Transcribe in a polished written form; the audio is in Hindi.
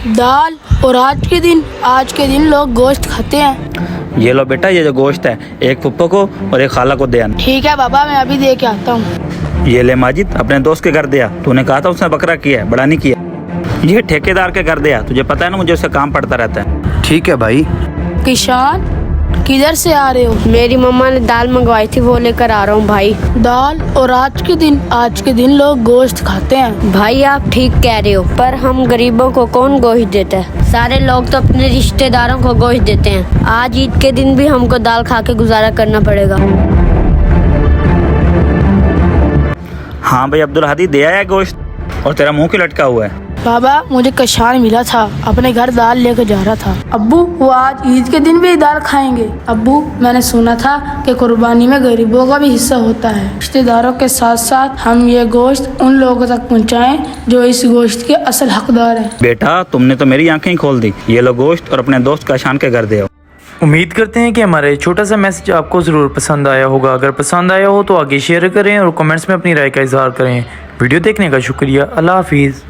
दाल। और आज के दिन लोग गोश्त खाते हैं। ये लो बेटा, ये जो गोश्त है एक फुप्पो को और एक खाला को दे आना। ठीक है बाबा, मैं अभी दे के आता हूँ। ये ले माजिद, अपने दोस्त के घर दिया। तूने कहा था उसने बकरा किया है, बड़ा नहीं किया। ये ठेकेदार के घर दिया, तुझे पता है ना मुझे उससे काम पड़ता रहता है। ठीक है भाई। किसान, किधर से आ रहे हो? मेरी मम्मा ने दाल मंगवाई थी, वो लेकर आ रहा हूँ भाई। दाल। और आज के दिन लोग गोश्त खाते हैं। भाई आप ठीक कह रहे हो, पर हम गरीबों को कौन गोश्त देता है? सारे लोग तो अपने रिश्तेदारों को गोश्त देते हैं। आज ईद के दिन भी हमको दाल खा के गुजारा करना पड़ेगा। हाँ भाई अब्दुल हादी, दे आया गोश्त और तेरा मुंह क्यों लटका हुआ है? बाबा, मुझे कशान मिला था, अपने घर दाल लेकर जा रहा था। अब्बू, वो आज ईद के दिन भी दाल खाएंगे। अब्बू, मैंने सुना था कि कुर्बानी में गरीबों का भी हिस्सा होता है। रिश्तेदारों के साथ साथ हम ये गोश्त उन लोगों तक पहुंचाएं जो इस गोश्त के असल हकदार हैं। बेटा, तुमने तो मेरी आंखें ही खोल दी। ये लो गोश्त और अपने दोस्त कशान के घर दे आओ। उम्मीद करते हैं कि हमारा ये छोटा सा मैसेज आपको ज़रूर पसंद आया होगा। अगर पसंद आया हो तो आगे शेयर करें और कमेंट्स में अपनी राय का इजहार करें। वीडियो देखने का शुक्रिया। अल्लाह हाफिज़।